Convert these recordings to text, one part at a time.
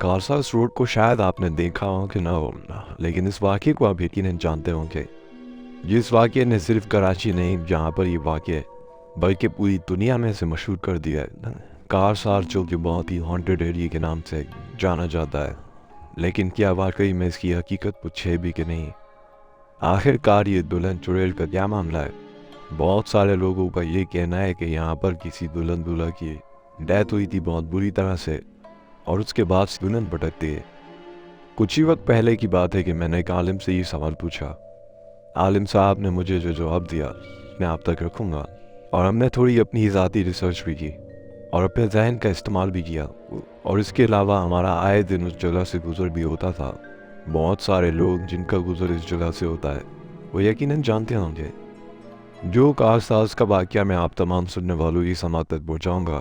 Karsaz road को शायद आपने देखा हो कि ना हो, लेकिन इस वाक़ये को आप यकीनन जानते होंगे। जिस वाक़ये ने सिर्फ कराची नहीं जहाँ पर ये वाक़या बल्कि पूरी दुनिया में इसे मशहूर कर दिया है। कारसाज जो कि बहुत ही हॉन्टेड एरिया के नाम से जाना जाता है, लेकिन क्या वाकई में इसकी हकीकत कुछ है भी कि नहीं? आखिरकार ये दुल्हन चुड़ैल का क्या मामला है? बहुत सारे लोगों का ये कहना है कि यहाँ पर किसी दुल्हन दूल्हा की डेथ हुई थी बहुत बुरी तरह से, और उसके बाद दुल्हन भटकती है। कुछ ही वक्त पहले की बात है कि मैंने एक आलिम से ये सवाल पूछा। आलिम साहब ने मुझे जो जवाब दिया मैं आप तक रखूँगा, और हमने थोड़ी अपनी ज़ाती रिसर्च भी की और अपने जहन का इस्तेमाल भी किया, और इसके अलावा हमारा आए दिन उस जगह से गुजर भी होता था। बहुत सारे लोग जिनका गुजर इस जगह से होता है वो यकीनन जानते होंगे। जो कारसाज का वाक़या मैं आप तमाम सुनने वालों की समात तक पहुँचाऊँगा,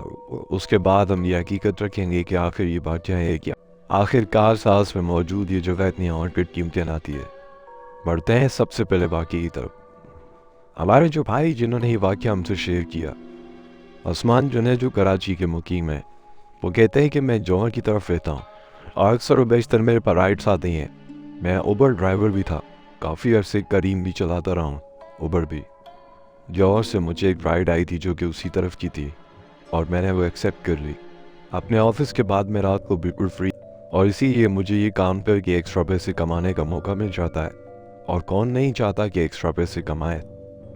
उसके बाद हम ये हकीकत रखेंगे कि आखिर ये वाक़या है क्या। आखिर कारसाज में मौजूद ये जगह इतनी हॉन्टेड क्यों कहलाती है। बढ़ते हैं सबसे पहले वाक़ये की तरफ। हमारे जो भाई जिन्होंने ये वाक़या हमसे शेयर किया, उस्मान जुनैद, जो कराची के मुकीम है, वो कहते हैं कि मैं जौहर की तरफ रहता हूँ और अक्सर व बेशतर मेरे पर राइड्स आती हैं। मैं उबर ड्राइवर भी था, काफ़ी अरसे करीम भी चलाता रहा हूँ उबर भी। जौहर से मुझे एक राइड आई थी जो कि उसी तरफ की थी, और मैंने वो एक्सेप्ट कर ली। अपने ऑफिस के बाद मैं रात को बिल्कुल फ्री, और इसीलिए मुझे ये काम करके एक्स्ट्रा पैसे कमाने का मौका मिल जाता है, और कौन नहीं चाहता कि एक्स्ट्रा पैसे कमाए।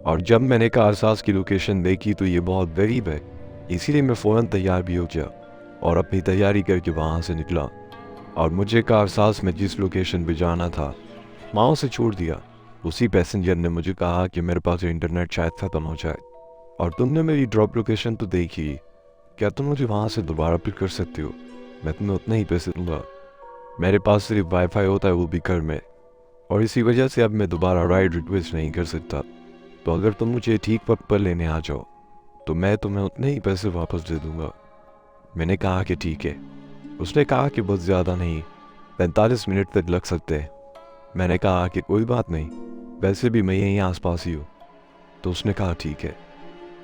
और जब मैंने कारसाज की लोकेशन देखी तो ये बहुत गरीब है, इसीलिए मैं फ़ौरन तैयार भी हो गया और अपनी तैयारी करके वहाँ से निकला, और मुझे कारसाज में जिस लोकेशन पे जाना था वहाँ से छोड़ दिया। उसी पैसेंजर ने मुझे कहा कि मेरे पास इंटरनेट शायद ख़त्म हो जाए, और तुमने मेरी ड्रॉप लोकेशन तो देखी, क्या तुम मुझे वहाँ से दोबारा पिक कर सकते हो? मैं तुम्हें उतने ही पैसे दूंगा। मेरे पास सिर्फ वाईफाई होता है, वो भी घर में, और इसी वजह से अब मैं दोबारा राइड रिक्वेस्ट नहीं कर सकता। तो अगर तुम मुझे ठीक वक्त पर लेने आ जाओ तो मैं तुम्हें उतने ही पैसे वापस दे दूंगा। मैंने कहा कि ठीक है। उसने कहा कि बहुत ज़्यादा नहीं, 45 मिनट तक लग सकते हैं। मैंने कहा कि कोई बात नहीं, वैसे भी मैं यहीं आसपास ही हूँ। तो उसने कहा ठीक है।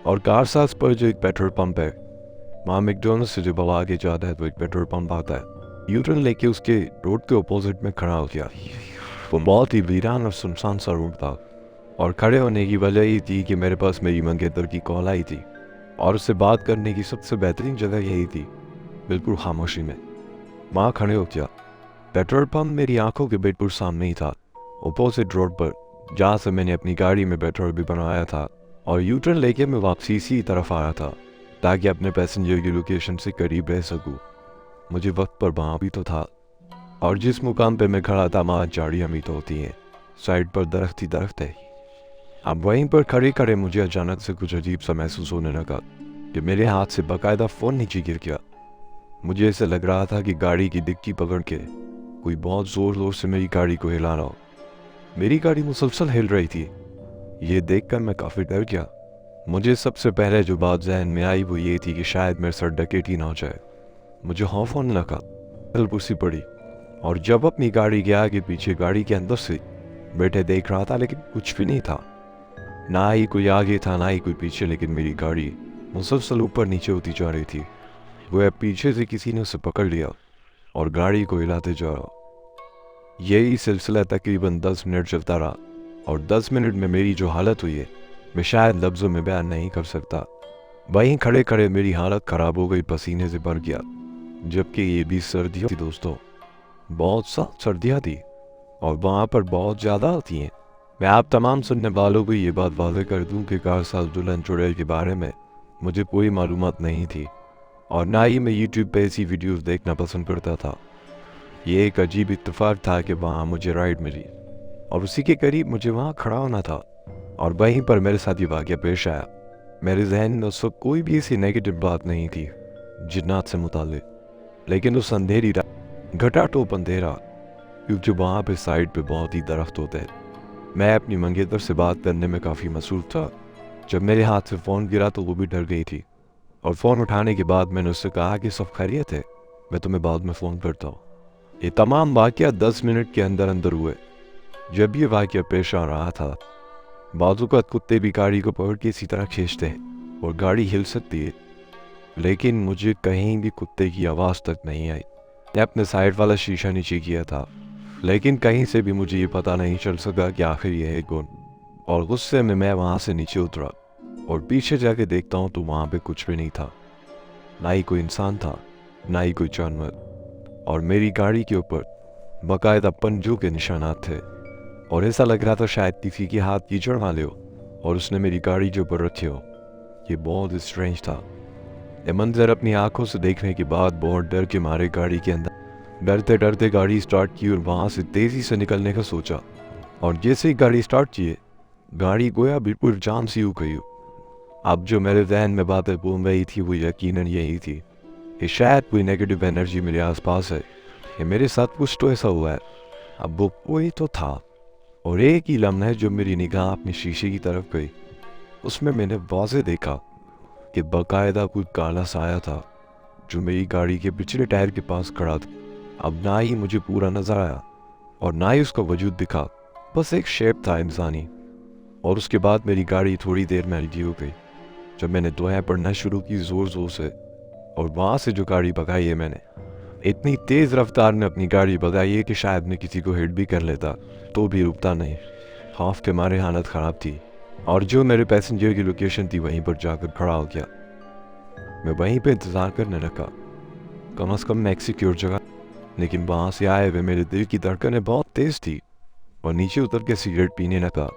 और कारसाज पर जो एक पेट्रोल पंप है, वहाँ मैकडॉनल्ड्स से जब आगे जाता है तो एक पेट्रोल पंप आता है। यूटर्न लेके उसके रोड के अपोजिट में खड़ा हो गया। वो बहुत ही वीरान और सुनसान सा रोड था, और खड़े होने की वजह ये थी कि मेरे पास मेरी मंगेतर की कॉल आई थी, और उससे बात करने की सबसे बेहतरीन जगह यही थी, बिल्कुल खामोशी में। वहाँ खड़े हो गया। पेट्रोल पंप मेरी आंखों के बिल्कुल सामने ही था, अपोजिट रोड पर, जहाँ से मैंने अपनी गाड़ी में पेट्रोल भी बनवाया था। और यूटर्न लेके मैं वापसी इसी तरफ आया था ताकि अपने पैसेंजर की लोकेशन से करीब रह सकूं। मुझे वक्त पर वहाँ भी तो था, और जिस मुकाम पे मैं खड़ा था वहाँ झाड़ियाँ भी तो होती हैं, साइड पर दरख्त ही दरख्त है। अब वहीं पर खड़े खड़े मुझे अचानक से कुछ अजीब सा महसूस होने लगा कि मेरे हाथ से बाकायदा फ़ोन नीचे गिर गया। मुझे ऐसा लग रहा था कि गाड़ी की डिक्की पकड़ के कोई बहुत ज़ोर ज़ोर से मेरी गाड़ी को हिला रहा हो। मेरी गाड़ी मुसलसल हिल रही थी। ये देखकर मैं काफ़ी डर गया। मुझे सबसे पहले जो बात जहन में आई वो ये थी कि शायद मेरे सर डकैती ना हो जाए। मुझे खौफ होने लगा, हलपुसी पड़ी, और जब अपनी गाड़ी के आगे पीछे गाड़ी के अंदर से बैठे देख रहा था, लेकिन कुछ भी नहीं था। ना ही कोई आगे था ना ही कोई पीछे, लेकिन मेरी गाड़ी मुसलसल ऊपर नीचे होती जा रही थी। वह पीछे से किसी ने उसे पकड़ लिया और गाड़ी को हिलाते जा रहा। यही सिलसिला तकरीबन 10 मिनट चलता रहा, और 10 मिनट में मेरी जो हालत हुई है मैं शायद लफ्ज़ों में बयान नहीं कर सकता। वहीं खड़े खड़े मेरी हालत ख़राब हो गई, पसीने से भर गया, जबकि ये भी सर्दियाँ थी दोस्तों, बहुत सख्त सर्दियाँ थी, और वहाँ पर बहुत ज़्यादा होती हैं। मैं आप तमाम सुनने वालों को ये बात वाज़ेह कर दूँ कि कारसाज दुल्हन चुड़ैल के बारे में मुझे कोई मालूमात नहीं थी, और ना ही मैं यूट्यूब पे ऐसी वीडियोस देखना पसंद करता था। ये एक अजीब इत्तेफाक था कि वहाँ मुझे राइड मिली, और उसी के करीब मुझे वहाँ खड़ा होना था, और वहीं पर मेरे साथ ये वाक़या पेश आया। मेरे जहन में उस वक्त कोई भी ऐसी नेगेटिव बात नहीं थी जिन्नात से मुताल्लिक, लेकिन उस अंधेरी रात, घटाटोप अंधेरा, क्योंकि वहाँ पे साइड पे बहुत ही दरख्त होते हैं। मैं अपनी मंगेतर से बात करने में काफ़ी मसरूफ़ था। जब मेरे हाथ से फ़ोन गिरा तो वो भी डर गई थी, और फ़ोन उठाने के बाद मैंने उससे कहा कि सब खैरियत है, मैं तुम्हें बाद में फ़ोन करता हूँ। ये तमाम वाक़या 10 मिनट के अंदर अंदर हुए। जब ये वाक़या पेश आ रहा था, बाज़-औक़ात कुत्ते भी गाड़ी को पकड़ के इसी तरह खींचते हैं और गाड़ी हिल सकती है, लेकिन मुझे कहीं भी कुत्ते की आवाज़ तक नहीं आई। ने अपने साइड वाला शीशा नीचे किया था, लेकिन कहीं से भी मुझे ये पता नहीं चल सका कि आखिर ये है कौन। और गुस्से में मैं वहाँ से नीचे उतरा और पीछे जाके देखता हूँ तो वहाँ पे कुछ भी नहीं था। ना ही कोई इंसान था, ना ही कोई जानवर। और मेरी गाड़ी के ऊपर बाकायदा पंजों के निशानात थे और ऐसा लग रहा था शायद किसी के हाथ कीचड़ वाले हो और उसने मेरी गाड़ी के ऊपर रखी हो। ये बहुत स्ट्रेंज था। ये मंजर अपनी आंखों से देखने के बाद बहुत डर के मारे गाड़ी के अंदर डरते डरते गाड़ी स्टार्ट की और वहाँ से तेज़ी से निकलने का सोचा। और जैसे ही गाड़ी स्टार्ट की, गाड़ी गोया बिल्कुल जान सी हो गई हो। अब जो मेरे जहन में बातें घूम रही थी वो यकीनन यही थी कि शायद कोई नेगेटिव एनर्जी मेरे आसपास है, कि मेरे साथ कुछ तो ऐसा हुआ है। अब वो कोई तो था और एक ही लम्हा जो मेरी निगाह अपने शीशे की तरफ गई, उसमें मैंने वाज़े देखा कि बाकायदा कोई काला साया था जो मेरी गाड़ी के पिछले टायर के पास खड़ा था। अब ना ही मुझे पूरा नजर आया और ना ही उसका वजूद दिखा, बस एक शेप था इंसानी। और उसके बाद मेरी गाड़ी थोड़ी देर में हल्की हो गई जब मैंने दुआएं पढ़ना शुरू की ज़ोर ज़ोर से। और वहाँ से जो गाड़ी भगाई है मैंने, इतनी तेज़ रफ्तार में अपनी गाड़ी भगाई है कि शायद मैं किसी को हिट भी कर लेता तो भी रुकता नहीं। खौफ के मारे हालत ख़राब थी और जो मेरे पैसेंजर की लोकेशन थी वहीं पर जाकर खड़ा हो गया। मैं वहीं पे इंतज़ार करने लगा, कम से कम मैं एक सिक्योर जगह। लेकिन वहाँ से आए हुए मेरे दिल की धड़कनें बहुत तेज़ थी और नीचे उतर के सिगरेट पीने लगा।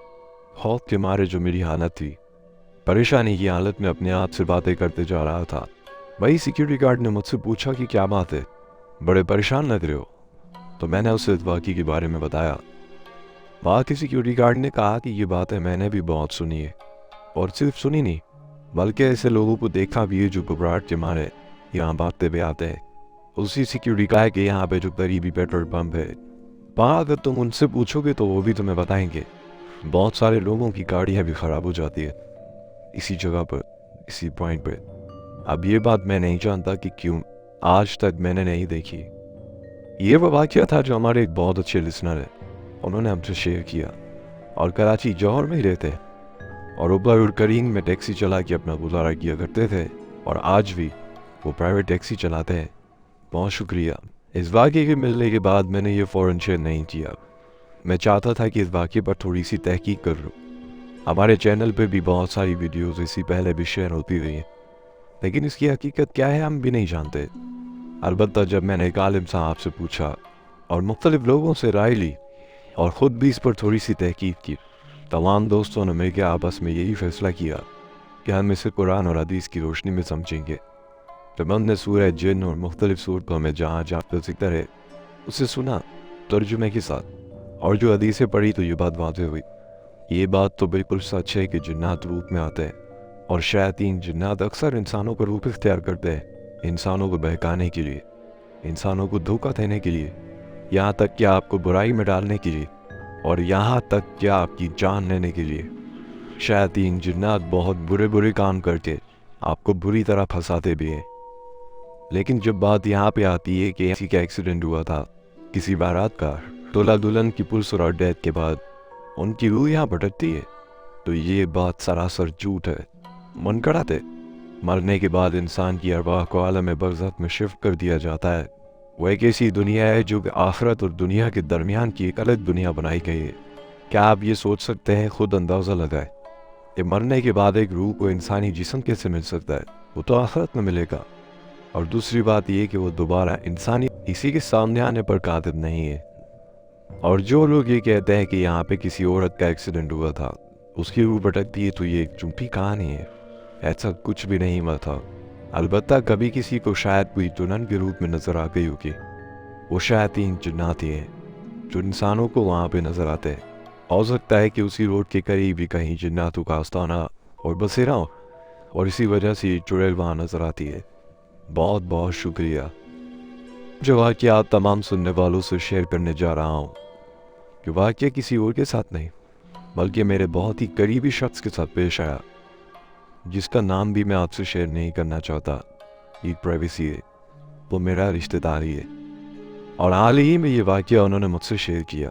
खौफ के मारे जो मेरी हालत थी, परेशानी की हालत में अपने आप से बातें करते जा रहा था। वही सिक्योरिटी गार्ड ने मुझसे पूछा कि क्या बात है, बड़े परेशान लग रहे हो। तो मैंने उसे इस वाक़ई के बारे में बताया। वहाँ के सिक्योरिटी गार्ड ने कहा कि ये बातें मैंने भी बहुत सुनी है और सिर्फ सुनी नहीं बल्कि ऐसे लोगों को देखा भी है जो घबराहट के मारे यहाँ भागते हुए आते हैं। उसी सिक्योरिटी का है कि यहाँ पे जो करीबी पेट्रोल पंप है, वहाँ अगर तुम उनसे पूछोगे तो वो भी तुम्हें बताएंगे बहुत सारे लोगों की गाड़ियाँ भी ख़राब हो जाती है इसी जगह पर, इसी पॉइंट पर। अब ये बात मैं नहीं जानता कि क्यों आज तक मैंने नहीं देखी। ये वो वाक़या था जो हमारे एक बहुत अच्छे लिसनर है, उन्होंने हमसे शेयर किया। और कराची जौहर में ही रहते हैं और उबर करीम में टैक्सी चला के अपना गुजारा किया करते थे और आज भी वो प्राइवेट टैक्सी चलाते हैं। बहुत शुक्रिया। इस वाक़े के मिलने के बाद मैंने ये फ़ौरन शेयर नहीं किया। मैं चाहता था कि इस वाक़े पर थोड़ी सी तहकीक कर लूँ। हमारे चैनल पर भी बहुत सारी वीडियोस इसी पहले भी शेयर होती रही हैं, लेकिन इसकी हकीकत क्या है हम भी नहीं जानते। अलबत्ता जब मैंने एक आलिम साहब से पूछा और मुख्तलिफ लोगों से राय ली और ख़ुद भी इस पर थोड़ी सी तहकीक की, तमाम दोस्तों ने मिलकर आपस में यही फैसला किया कि हम इसे कुरान और हदीस की रोशनी में समझेंगे। जब हमने सूरह जिन और मुख्तलिफ सूरतों में जहाँ जहाँ जिक्र है उसे सुना तर्जुमे के साथ, और जो हदीसें पढ़ी तो ये बात वाज़ेह हुई। ये बात तो बिल्कुल सच है कि जिन्नात रूप में आते हैं और शैतान जिन्नात अक्सर इंसानों का रूप इख्तियार करते हैं, इंसानों को बहकाने के लिए, इंसानों को धोखा देने के लिए, यहाँ तक कि आपको बुराई में डालने के लिए और यहाँ तक कि आपकी जान लेने के लिए। शैतान जिन्नात बहुत बुरे बुरे काम करके आपको बुरी तरह फंसाते भी हैं। लेकिन जब बात यहाँ पे आती है कि किसी का एक्सीडेंट हुआ था, किसी बारात का, दूल्हा दुल्हन की पुरसुर और डेथ के बाद उनकी रूह यहाँ भटकती है, तो ये बात सरासर झूठ है। मनगढ़ंत है। मरने के बाद इंसान की अरवाह को आलम बरज़ख में शिफ्ट कर दिया जाता है। वो एक ऐसी दुनिया है जो कि आखिरत और दुनिया के दरमियान की एक अलग दुनिया बनाई गई है। क्या आप ये सोच सकते हैं, खुद अंदाज़ा लगाए कि मरने के बाद एक रूह को इंसानी जिस्म कैसे मिल सकता है? वो तो आखिरत में मिलेगा। और दूसरी बात ये कि वो दोबारा इंसानी इसी के सामने आने पर कादिर नहीं है। और जो लोग ये कहते हैं कि यहाँ पे किसी औरत का एक्सीडेंट हुआ था, उसकी रूह भटकती है, तो ये एक झूठी कहानी है। ऐसा कुछ भी नहीं हुआ था। अलबत्ता कभी किसी को शायद कोई दुल्हन के रूप में नजर आ गई होगी। वो शैतान जिन्नात है जो इंसानों को वहाँ पे नजर आते हैं। हो सकता है कि उसी रोड के करीब ही कहीं जिन्नातों का आस्ताना और बसेरा हो और इसी वजह से चुड़ैल वहाँ नजर आती है। बहुत बहुत शुक्रिया। जो वाक़या तमाम सुनने वालों से शेयर करने जा रहा हूँ कि वाक़या किसी और के साथ नहीं बल्कि मेरे बहुत ही करीबी शख्स के साथ पेश आया, जिसका नाम भी मैं आपसे शेयर नहीं करना चाहता। एक प्राइवेसी है, वो मेरा रिश्तेदार ही है। और हाल ही में ये वाक़या उन्होंने मुझसे शेयर किया।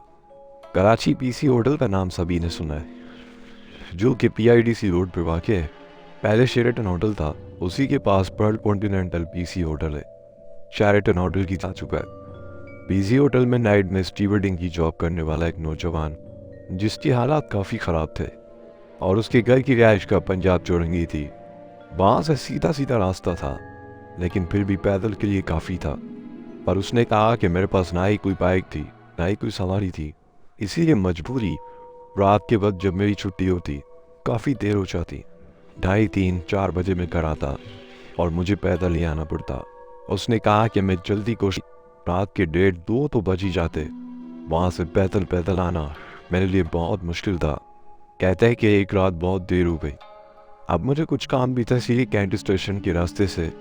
कराची पीसी होटल का नाम सभी ने सुना है, जो कि PIDC रोड पर वाक़ है। पहले शेरेटन होटल था, उसी के पास पर्ल कॉन्टिनेंटल पीसी होटल है। शेरेटन होटल की जा चुका है। बिजी होटल में नाइट में स्टीवर्डिंग की जॉब करने वाला एक नौजवान जिसकी हालात काफ़ी ख़राब थे और उसके घर की रिहाइश का पंजाब चौरंगी थी। वहाँ से सीधा सीधा रास्ता था, लेकिन फिर भी पैदल के लिए काफ़ी था। पर उसने कहा कि मेरे पास ना ही कोई बाइक थी ना ही कोई सवारी थी, इसीलिए मजबूरी रात के वक्त जब मेरी छुट्टी होती काफ़ी देर हो जाती, 2:30-3-4 बजे मैं घर आता और मुझे पैदल ही आना पड़ता। उसने कहा कि मैं जल्दी कोशिश, रात के 1:30-2 तो बज ही जाते। वहाँ से पैदल पैदल आना मेरे लिए बहुत मुश्किल था। कहते हैं कि एक रात बहुत देर हो गई। अब मुझे कुछ काम भी था, इसीलिए कैंट स्टेशन के रास्ते से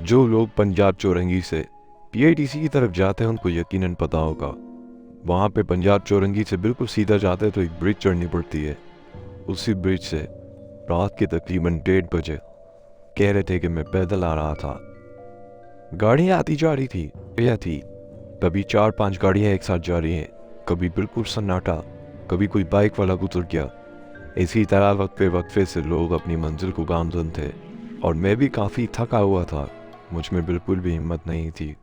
जो लोग पंजाब चौरंगी से पीआईटीसी की तरफ जाते हैं उनको यकीनन पता होगा। वहाँ पे पंजाब चौरंगी से बिल्कुल सीधा जाते हैं तो एक ब्रिज चढ़नी पड़ती है। उसी ब्रिज से रात के तकरीबन 1:30 बजे कह रहे थे कि मैं पैदल आ रहा था। गाड़ियाँ आती जा रही थी, यह थी कभी 4-5 गाड़ियाँ एक साथ जा रही हैं, कभी बिल्कुल सन्नाटा, कभी कोई बाइक वाला गुजर गया। इसी तरह वक्फे से लोग अपनी मंजिल को गामजन थे और मैं भी काफ़ी थका हुआ था। मुझ में बिल्कुल भी हिम्मत नहीं थी।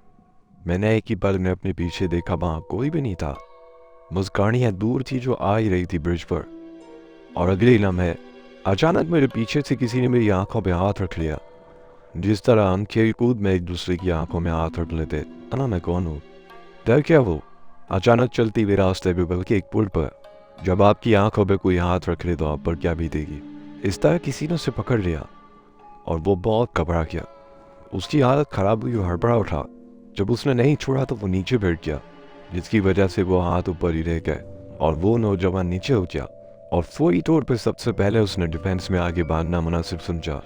मैंने एक ही पल में अपने पीछे देखा, वहाँ कोई भी नहीं था। बस गाड़ियाँ दूर थी जो आ ही रही थी ब्रिज पर। और अगले ही लम्हे अचानक मेरे पीछे से किसी ने मेरी आंखों पे हाथ रख लिया। जिस तरह हम खेल कूद में एक दूसरे की आंखों में हाथ रख लेते, ना मैं कौन हूँ, डर क्या वो अचानक चलती हुए रास्ते पे, बल्कि एक पुल पर जब आपकी आंखों पे कोई हाथ रख ले तो आप पर क्या बीतेगी। इस तरह किसी ने उसे पकड़ लिया और वो बहुत घबरा गया। उसकी हालत खराब हुई, हड़बड़ा उठा। जब उसने नहीं छोड़ा तो वो नीचे बैठ गया, जिसकी वजह से वो हाथ ऊपर ही रह गए और वो नौजवान नीचे हो गया। और फौरी तौर पर सबसे पहले उसने डिफेंस में आगे भागना मुनासिब समझा।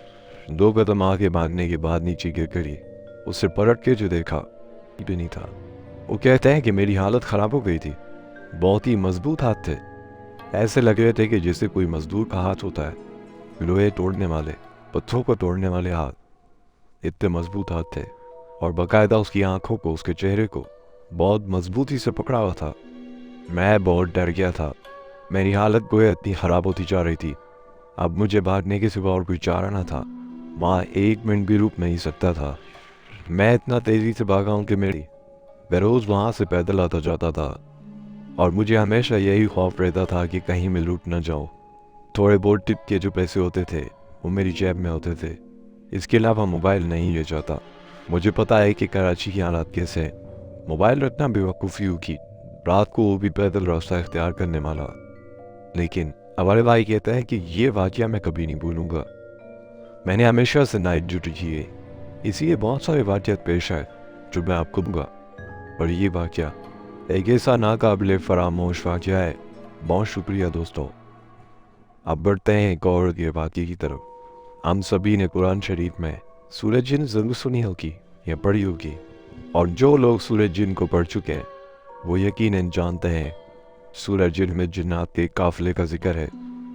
2 कदम आगे भागने के बाद नीचे गिर गई। उसे पलट के जो देखा भी नहीं था। वो कहते हैं कि मेरी हालत ख़राब हो गई थी। बहुत ही मजबूत हाथ थे, ऐसे लग रहे थे कि जैसे कोई मजदूर का हाथ होता है, लोहे तोड़ने वाले, पत्थरों को तोड़ने वाले हाथ, इतने मजबूत हाथ थे। और बाकायदा उसकी आंखों को, उसके चेहरे को बहुत मजबूती से पकड़ा हुआ था। मैं बहुत डर गया था। मेरी हालत गोया इतनी ख़राब होती जा रही थी, अब मुझे भागने के सिवा और कोई चारा ना था। वहाँ 1 मिनट भी रुक नहीं सकता था। मैं इतना तेज़ी से भागा हूँ कि मैं रोज़ वहाँ से पैदल आता जाता था और मुझे हमेशा यही खौफ रहता था कि कहीं मैं लूट न जाऊँ। थोड़े बहुत टिप के जो पैसे होते थे वो मेरी जेब में होते थे, इसके अलावा मोबाइल नहीं ले जाता। मुझे पता है कि कराची की हालात कैसे है, मोबाइल रखना बेवकूफ़ी होगी, रात को वो भी पैदल रास्ता इख्तियार करने वाला। लेकिन हमारे भाई कहता है कि ये वाक़या मैं कभी नहीं भूलूंगा। मैंने हमेशा से नाइट ड्यूटी की है, इसीलिए बहुत सारे वाक़यात पेश आए जो मैं आपको दूंगा। और ये वाक़या एक ऐसा नाकाबिले फरामोश वाक़या है। बहुत शुक्रिया दोस्तों। अब बढ़ते हैं एक और ये वाक़ये की तरफ। हम सभी ने कुरान शरीफ में सूरज जिन ज़रूर सुनी होगी या पढ़ी होगी, और जो लोग सूरज जिन को पढ़ चुके हैं वो यकीनन जानते हैं सूरज जिन में जिन्नात के काफ़िले का जिक्र है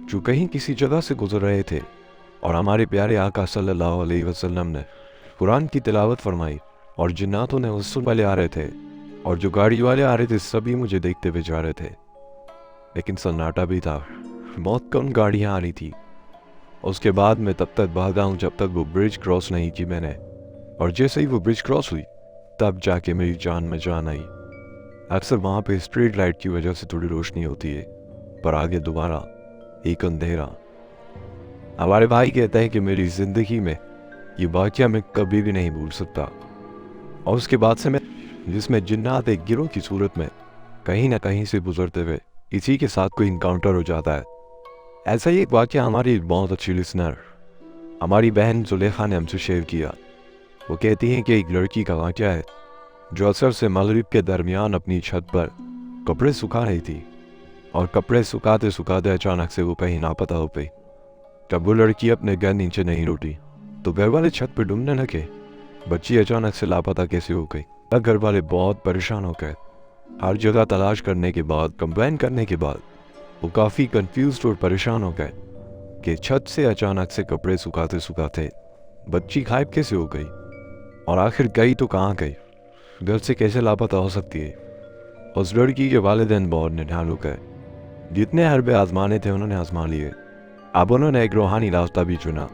जो कहीं किसी जगह से गुजर रहे थे और हमारे प्यारे आका सल्लल्लाहु अलैहि वसल्लम ने कुरान की तिलावत फरमाई और जिन्नातों ने उससे वाले आ रहे थे और जो गाड़ी वाले आ रहे थे सभी मुझे देखते हुए जा रहे थे। लेकिन सन्नाटा भी था, बहुत कम गाड़ियाँ आ रही थी। उसके बाद मैं तब तक भागा हूँ जब तक वो ब्रिज क्रॉस नहीं की मैंने, और जैसे ही वो ब्रिज क्रॉस हुई तब जाके मेरी जान में जान आई। अक्सर वहाँ पे स्ट्रीट लाइट की वजह से थोड़ी रोशनी होती है, पर आगे दोबारा एक अंधेरा। हमारे भाई कहते हैं कि मेरी ज़िंदगी में ये वाक़या मैं कभी भी नहीं भूल सकता। और उसके बाद से मैं जिसमें जिन्नात एक गिरोह की सूरत में कहीं ना कहीं से गुजरते हुए इसी के साथ कोई इनकाउंटर हो जाता है। ऐसा ही एक वाक़या हमारी एक बहुत अच्छी लिसनर हमारी बहन जुलेखा ने हमसे शेयर किया। वो कहती हैं कि एक लड़की का वाक़या है जो असर से मगरिब के दरमियान अपनी छत पर कपड़े सुखा रही थी और कपड़े सुखाते सुखाते अचानक से वो कहीं लापता हो गई। जब वो लड़की अपने घर नीचे नहीं लौटी तो घर वाले छत पर ढूंढने लगे बच्ची अचानक से लापता कैसे हो गई। तब घर वाले बहुत परेशान हो गए। हर जगह तलाश करने के बाद, कंप्लेन करने के बाद वो काफ़ी कंफ्यूज और परेशान हो गए कि छत से अचानक से कपड़े सुखाते सुखाते बच्ची गायब कैसे हो गई और आखिर गई तो कहाँ गई, घर से कैसे लापता हो सकती है। उस लड़की के वालिदैन बहुत निढाल हो गए। जितने हरबे आजमाने थे उन्होंने आजमा लिए। अब उन्होंने एक रूहानी रास्ता भी चुना,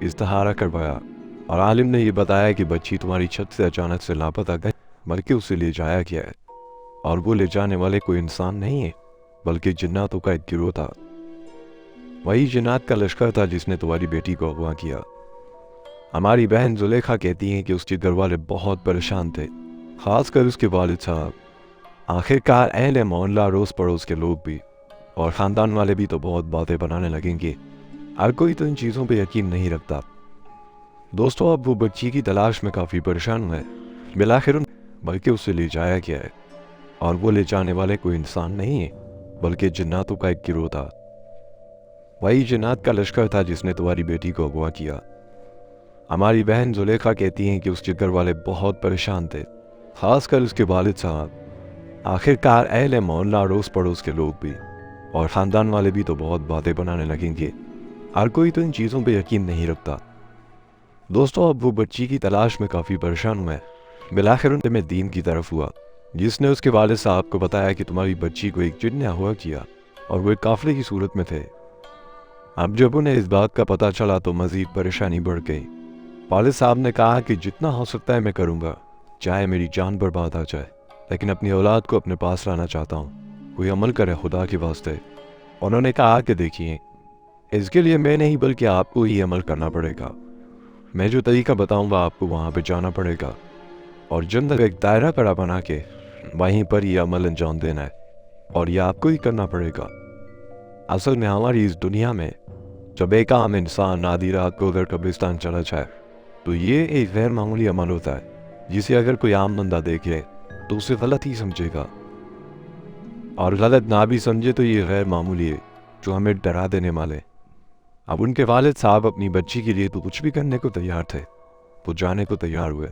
इस्तिखारा करवाया और आलिम ने ये बताया कि बच्ची तुम्हारी छत से अचानक से लापता गई, बल्कि उसे ले जाया गया है, और वो ले जाने वाले कोई इंसान नहीं है बल्कि जिन्नातों का एक गिरोह था। वही जिन्नात का लश्कर था जिसने तुम्हारी बेटी को अगवा किया। हमारी बहन जुलेखा कहती है कि उसके घर वाले बहुत परेशान थे, खासकर उसके वालिद साहब। आखिरकार अहले मोहल्ला, रोज पड़ोस के लोग भी और ख़ानदान वाले भी तो बहुत बातें बनाने लगेंगे। हर कोई तो इन चीज़ों पे यकीन नहीं रखता। दोस्तों, अब वो बच्ची की तलाश में काफ़ी परेशान हुए। बिलाखिर बल्कि उसे ले जाया गया है, और वो ले जाने वाले कोई इंसान नहीं है बल्कि जिन्नातों का एक गिरोह था। वही जिन्नात का लश्कर था जिसने तुम्हारी बेटी को अगवा किया। हमारी बहन जुलेखा कहती हैं कि उसके घर वाले बहुत परेशान थे, खासकर उसके वालिद साहब। आखिरकार अहले मोहल्ला, रोज पड़ोस के लोग भी और ख़ानदान वाले भी तो बहुत बातें बनाने लगेंगे। हर कोई तो इन चीज़ों पे यकीन नहीं रखता। दोस्तों, अब वो बच्ची की तलाश में काफ़ी परेशान हुए। बिलाखिर उनमें दीन की तरफ हुआ, जिसने उसके वालिद साहब को बताया कि तुम्हारी बच्ची को एक जिन्न ने अगवा किया और वो एक काफिले की सूरत में थे। अब जब उन्हें इस बात का पता चला तो मज़ीद परेशानी बढ़ गई। वालिद साहब ने कहा कि जितना हो सकता है मैं करूँगा, चाहे मेरी जान बर्बाद आ जाए, लेकिन अपनी औलाद को अपने पास लाना चाहता हूँ। कोई अमल करे खुदा के वास्ते। उन्होंने कहा कि देखिए, इसके लिए मैं नहीं बल्कि आपको ही अमल करना पड़ेगा। मैं जो तरीका बताऊंगा आपको वहाँ पे जाना पड़ेगा और जन्नत का एक दायरा कड़ा बना के वहीं पर ये अमल अंजाम देना है, और ये आपको ही करना पड़ेगा। असल में हमारी इस दुनिया में जब एक आम इंसान आधी रात को उधर कब्रिस्तान चला जाए तो ये एक गैर मामूली अमल होता है, जिसे अगर कोई आम बंदा देखे तो उसे गलत ही समझेगा, और गलत ना भी समझे तो ये गैर मामूली है जो हमें डरा देने वाले। अब उनके वालिद साहब अपनी बच्ची के लिए तो कुछ भी करने को तैयार थे। वो जाने को तैयार हुए।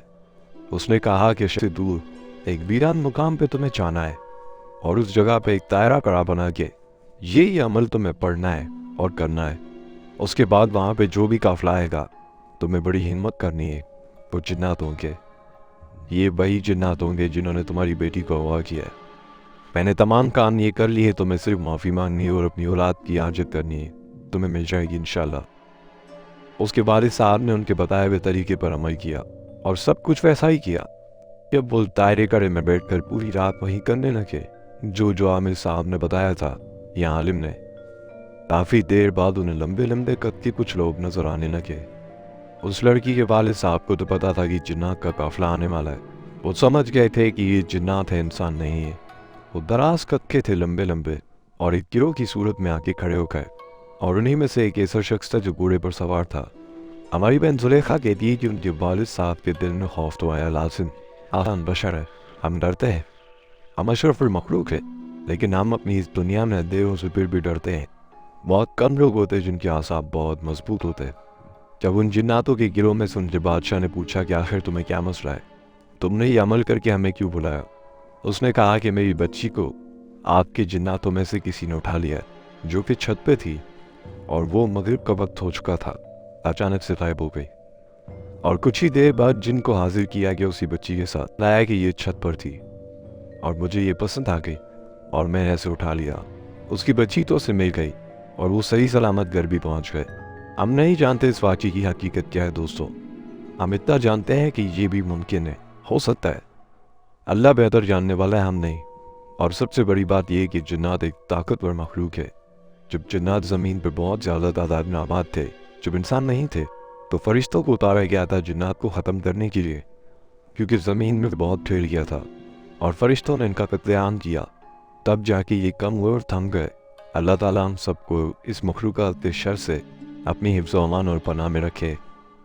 उसने कहा कि शहर से दूर एक वीरान मुकाम पे तुम्हें जाना है, और उस जगह पे एक दायरा कड़ा बना के ये अमल तुम्हें पढ़ना है और करना है। उसके बाद वहाँ पे जो भी काफिला आएगा तुम्हें बड़ी हिम्मत करनी है। वो जिन्नात होंगे, ये वही जिन्नात होंगे जिन्होंने तुम्हारी बेटी को अगवा किया है। मैंने तमाम काम ये कर लिए, तुम्हें सिर्फ माफ़ी मांगनी है और अपनी औलाद की आजत करनी है, तुम्हें मिल जाएगी इंशाल्लाह। उसके वालिद साहब ने उनके बताए हुए तरीके पर अमल किया और सब कुछ वैसा ही किया। जब वो दायरे करे में बैठकर पूरी रात वही करने लगे जो आमिर साहब ने बताया था या आलिम ने। काफ़ी देर बाद उन्हें लंबे लंबे कद के कुछ लोग नजर आने लगे। उस लड़की के वालिद साहब को तो पता था कि जिन्नात का काफिला आने वाला है। वो समझ गए थे कि ये जिन्नात है, इंसान नहीं है। वो दराज कद के थे, लंबे लंबे, और एक गिरोह की सूरत में आके खड़े हो गए, और उन्हीं में से एक ऐसा शख्स था जो घोड़े पर सवार था। हमारी बहन जुलेखा कहती है कि उनके वालिद साहब के दिल में खौफ तो आया, लाजिम, आसान बशर है, हम डरते हैं, हम अशरफुल मखलूक है, लेकिन हम अपनी इस दुनिया में अंधेरों से फिर भी डरते हैं। बहुत कम लोग होते हैं जिनके आसाब बहुत मजबूत होते हैं। जब उन जिन्नातों के गिरोह में से उनके बादशाह ने पूछा कि आखिर तुम्हें क्या मसला है, तुमने ये अमल करके हमें क्यों बुलाया, उसने कहा कि मेरी बच्ची को आपके जिन्नातों में से किसी ने उठा लिया, जो कि छत पे थी, और वो मगरिब का वक्त हो चुका था, अचानक से गायब हो गई। और कुछ ही देर बाद जिन को हाजिर किया गया उसी बच्ची के साथ लाया कि ये छत पर थी, और मुझे ये पसंद आ गई और मैंने ऐसे उठा लिया। उसकी बच्ची तो उसे मिल गई और वो सही सलामत घर भी पहुंच गए। हम नहीं जानते इस वाक़े की हकीकत क्या है दोस्तों, हम इतना जानते हैं कि ये भी मुमकिन है, हो सकता है। अल्लाह बेहतर जानने वाला है, हम नहीं। और सबसे बड़ी बात यह कि जिन्नात एक ताकतवर मखलूक है। जब जिन्नात ज़मीन पर बहुत ज़्यादा तादाद में आबाद थे, जब इंसान नहीं थे, तो फरिश्तों को उतारा गया था जिन्नात को ख़त्म करने के लिए, क्योंकि ज़मीन में बहुत फैल गया था और फरिश्तों ने इनका कत्लेआम किया। तब जाके ये कम हुए और थम गए। अल्लाह ताला हम सबको इस मखलूक़ात के शर से अपनी हिफ्ज़ व अमान और पनाह में रखे।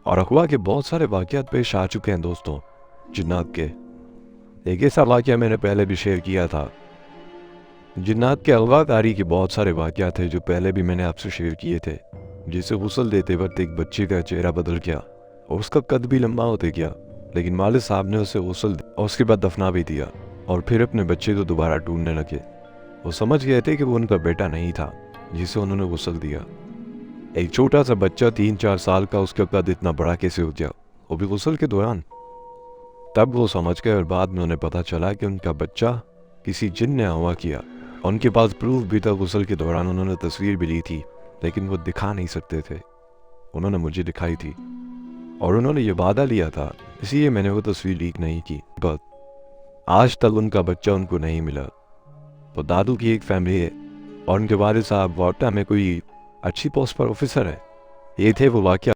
और अगवा के बहुत सारे वाक़यात पेश आ चुके हैं दोस्तों जिन्नात के। एक ऐसा वाक़या मैंने पहले भी शेयर किया था। जिन्नात के अगवाकारी के बहुत सारे वाक़यात थे जो पहले भी मैंने आपसे शेयर किए थे, जिसे गुस्ल देते वक्त एक बच्चे का चेहरा बदल गया और उसका कद भी लंबा होते गया, लेकिन वालिद साहब ने उसे गुस्ल और उसके बाद दफना भी दिया और फिर अपने बच्चे को दोबारा ढूंढने लगे। वो समझ गए थे कि वो उनका बेटा नहीं था जिसे उन्होंने गुस्ल दिया। एक छोटा सा बच्चा 3-4 साल का, उसका कद इतना बड़ा कैसे हो गया, वो भी गुस्ल के दौरान। तब वो समझ गए और बाद में उन्हें पता चला कि उनका बच्चा किसी जिन ने अगवा किया। उनके पास प्रूफ भी था, गुस्ल के दौरान उन्होंने तस्वीर भी ली थी, लेकिन वो दिखा नहीं सकते थे। उन्होंने मुझे दिखाई थी। और उन्होंने ये वादा लिया था, इसीलिए मैंने वो तस्वीर लीक नहीं की। बट आज तक उनका बच्चा उनको नहीं मिला। तो दादू की एक फैमिली है और उनके वालिद साहब वाटा में कोई अच्छी पोस्ट पर ऑफिसर है। ये थे वो वाक़या।